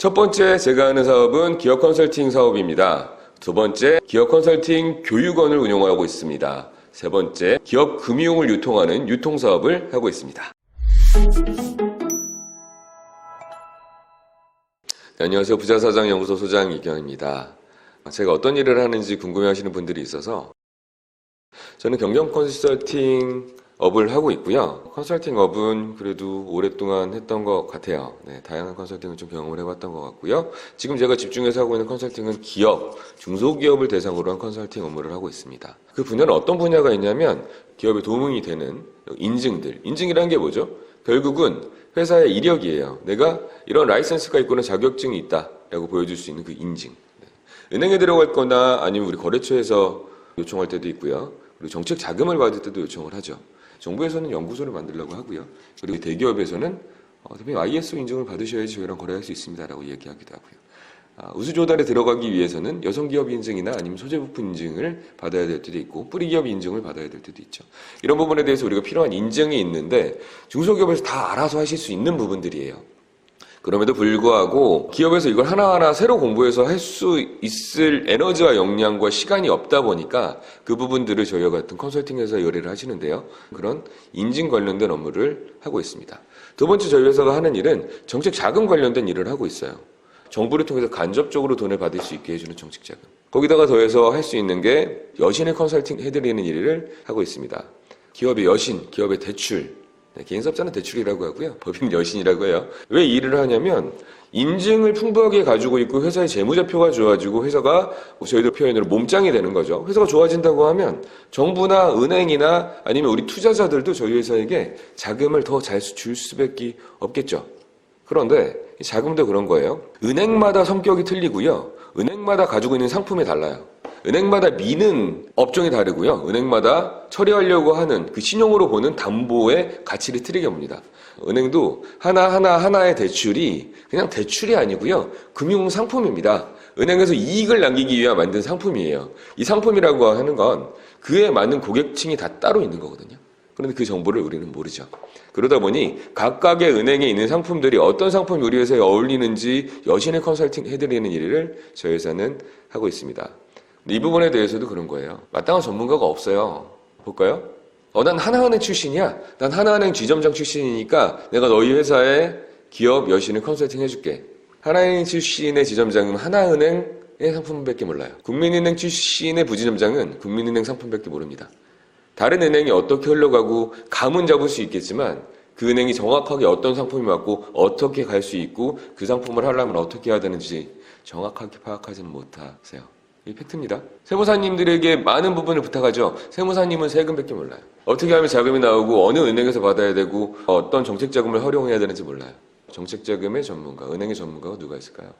첫 번째 제가 하는 사업은 기업 컨설팅 사업입니다. 두 번째, 기업 컨설팅 교육원을 운영하고 있습니다. 세 번째, 기업 금융을 유통하는 유통사업을 하고 있습니다. 네, 안녕하세요. 부자사장연구소 소장 이경입니다. 제가 어떤 일을 하는지 궁금해하시는 분들이 있어서 저는 경영 컨설팅 업을 하고 있고요. 컨설팅 업은 그래도 오랫동안 했던 것 같아요. 네, 다양한 컨설팅을 좀 경험을 해봤던 것 같고요. 지금 제가 집중해서 하고 있는 컨설팅은 기업, 중소기업을 대상으로 한 컨설팅 업무를 하고 있습니다. 그 분야는 어떤 분야가 있냐면 기업에 도움이 되는 인증들. 인증이라는 게 뭐죠? 결국은 회사의 이력이에요. 내가 이런 라이선스가 있고는 자격증이 있다라고 보여줄 수 있는 그 인증. 네. 은행에 들어갈 거나 아니면 우리 거래처에서 요청할 때도 있고요. 그리고 정책 자금을 받을 때도 요청을 하죠. 정부에서는 연구소를 만들려고 하고요. 그리고 대기업에서는 대표님 ISO 인증을 받으셔야지 저희랑 거래할 수 있습니다라고 얘기하기도 하고요. 우수조달에 들어가기 위해서는 여성기업 인증이나 아니면 소재부품 인증을 받아야 될 때도 있고 뿌리기업 인증을 받아야 될 때도 있죠. 이런 부분에 대해서 우리가 필요한 인증이 있는데 중소기업에서 다 알아서 하실 수 있는 부분들이에요. 그럼에도 불구하고 기업에서 이걸 하나하나 새로 공부해서 할 수 있을 에너지와 역량과 시간이 없다 보니까 그 부분들을 저희와 같은 컨설팅 회사 의뢰를 하시는데요. 그런 인증 관련된 업무를 하고 있습니다. 두 번째 저희 회사가 하는 일은 정책 자금 관련된 일을 하고 있어요. 정부를 통해서 간접적으로 돈을 받을 수 있게 해주는 정책 자금. 거기다가 더해서 할 수 있는 게 여신의 컨설팅 해드리는 일을 하고 있습니다. 기업의 여신, 기업의 대출, 개인사업자는 대출이라고 하고요. 법인 여신이라고 해요. 왜 이 일을 하냐면 인증을 풍부하게 가지고 있고 회사의 재무제표가 좋아지고 회사가 저희들 표현으로 몸짱이 되는 거죠. 회사가 좋아진다고 하면 정부나 은행이나 아니면 우리 투자자들도 저희 회사에게 자금을 더 잘 줄 수밖에 없겠죠. 그런데 자금도 그런 거예요. 은행마다 성격이 틀리고요. 은행마다 가지고 있는 상품이 달라요. 은행마다 미는 업종이 다르고요. 은행마다 처리하려고 하는 그 신용으로 보는 담보의 가치를 틀리게 봅니다. 은행도 하나의 대출이 그냥 대출이 아니고요. 금융상품입니다. 은행에서 이익을 남기기 위해 만든 상품이에요. 이 상품이라고 하는 건 그에 맞는 고객층이 다 따로 있는 거거든요. 그런데 그 정보를 우리는 모르죠. 그러다 보니 각각의 은행에 있는 상품들이 어떤 상품이 우리 회사에 어울리는지 여신의 컨설팅 해드리는 일을 저희 회사는 하고 있습니다. 이 부분에 대해서도 그런 거예요. 마땅한 전문가가 없어요. 볼까요? 난 하나은행 출신이야. 난 하나은행 지점장 출신이니까 내가 너희 회사에 기업 여신을 컨설팅 해줄게. 하나은행 출신의 지점장은 하나은행의 상품밖에 몰라요. 국민은행 출신의 부지점장은 국민은행 상품밖에 모릅니다. 다른 은행이 어떻게 흘러가고 감은 잡을 수 있겠지만 그 은행이 정확하게 어떤 상품이 맞고 어떻게 갈 수 있고 그 상품을 하려면 어떻게 해야 되는지 정확하게 파악하지는 못하세요. 이 팩트입니다. 세무사님들에게 많은 부분을 부탁하죠. 세무사님은 세금밖에 몰라요. 어떻게 하면 자금이 나오고 어느 은행에서 받아야 되고 어떤 정책자금을 활용해야 되는지 몰라요. 정책자금의 전문가, 은행의 전문가가 누가 있을까요?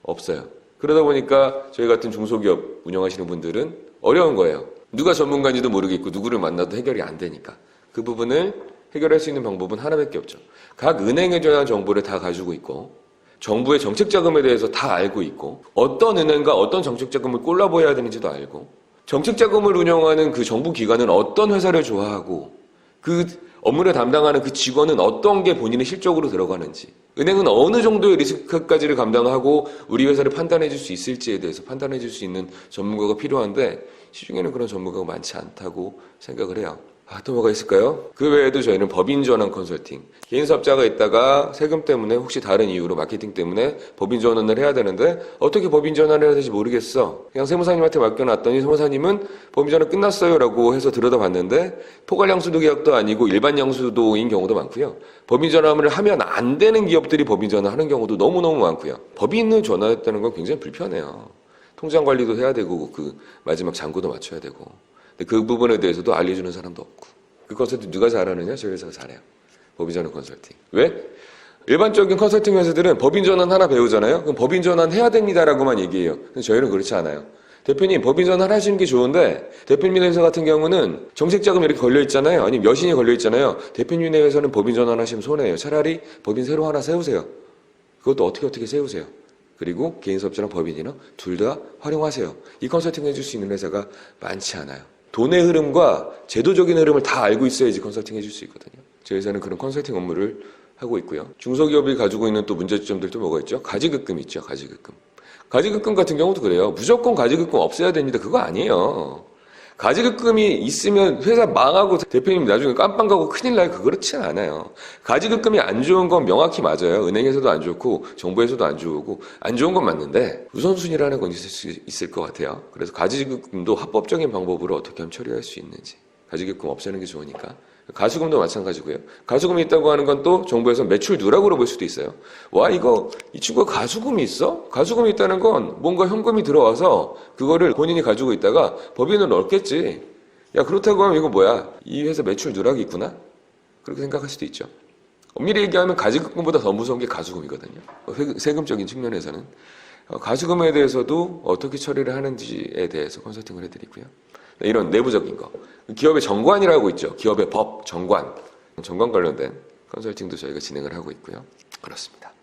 없어요. 그러다 보니까 저희 같은 중소기업 운영하시는 분들은 어려운 거예요. 누가 전문가인지도 모르겠고 누구를 만나도 해결이 안 되니까. 그 부분을 해결할 수 있는 방법은 하나밖에 없죠. 각 은행에 대한 정보를 다 가지고 있고 정부의 정책자금에 대해서 다 알고 있고 어떤 은행과 어떤 정책자금을 콜라보해야 되는지도 알고 정책자금을 운영하는 그 정부기관은 어떤 회사를 좋아하고 그 업무를 담당하는 그 직원은 어떤 게 본인의 실적으로 들어가는지 은행은 어느 정도의 리스크까지를 감당하고 우리 회사를 판단해 줄 수 있을지에 대해서 판단해 줄 수 있는 전문가가 필요한데 시중에는 그런 전문가가 많지 않다고 생각을 해요. 또 뭐가 있을까요? 그 외에도 저희는 법인 전환 컨설팅. 개인 사업자가 있다가 세금 때문에 혹시 다른 이유로 마케팅 때문에 법인 전환을 해야 되는데 어떻게 법인 전환을 해야 될지 모르겠어. 그냥 세무사님한테 맡겨놨더니 세무사님은 법인 전환 끝났어요 라고 해서 들여다봤는데 포괄 양수도 계약도 아니고 일반 양수도인 경우도 많고요. 법인 전환을 하면 안 되는 기업들이 법인 전환하는 경우도 너무너무 많고요. 법인을 전환했다는 건 굉장히 불편해요. 통장 관리도 해야 되고 그 마지막 잔고도 맞춰야 되고 근데 그 부분에 대해서도 알려주는 사람도 없고 그 컨설팅 누가 잘하느냐? 저희 회사가 잘해요. 법인 전환 컨설팅. 왜? 일반적인 컨설팅 회사들은 법인 전환 하나 배우잖아요. 그럼 법인 전환 해야 됩니다라고만 얘기해요. 근데 저희는 그렇지 않아요. 대표님 법인 전환 하시는 게 좋은데 대표님 회사 같은 경우는 정책자금 이렇게 걸려있잖아요. 아니면 여신이 걸려있잖아요. 대표님의 회사는 법인 전환 하시면 손해예요. 차라리 법인 새로 하나 세우세요. 그것도 어떻게 세우세요. 그리고 개인사업자랑 법인이나 둘 다 활용하세요. 이 컨설팅 해줄 수 있는 회사가 많지 않아요. 돈의 흐름과 제도적인 흐름을 다 알고 있어야지 컨설팅 해줄 수 있거든요. 저희 회사는 그런 컨설팅 업무를 하고 있고요. 중소기업이 가지고 있는 또 문제점들도 뭐가 있죠? 가지급금 있죠, 가지급금. 가지급금 같은 경우도 그래요. 무조건 가지급금 없애야 됩니다. 그거 아니에요. 가지급금이 있으면 회사 망하고 대표님 나중에 깜빵 가고 큰일 나요. 그렇지 않아요. 가지급금이 안 좋은 건 명확히 맞아요. 은행에서도 안 좋고 정부에서도 안 좋고 안 좋은 건 맞는데 우선순위라는 건 있을 것 같아요. 그래서 가지급금도 합법적인 방법으로 어떻게 하면 처리할 수 있는지. 가지급금 없애는 게 좋으니까. 가수금도 마찬가지고요. 가수금이 있다고 하는 건 또 정부에서 매출 누락으로 볼 수도 있어요. 와, 이 친구가 가수금이 있어? 가수금이 있다는 건 뭔가 현금이 들어와서 그거를 본인이 가지고 있다가 법인을 넣었겠지. 야, 그렇다고 하면 이거 뭐야? 이 회사 매출 누락이 있구나? 그렇게 생각할 수도 있죠. 엄밀히 얘기하면 가지급금보다 더 무서운 게 가수금이거든요. 세금적인 측면에서는. 가수금에 대해서도 어떻게 처리를 하는지에 대해서 컨설팅을 해드리고요. 이런 내부적인 거. 기업의 정관이라고 있죠. 기업의 법, 정관 관련된 컨설팅도 저희가 진행을 하고 있고요. 그렇습니다.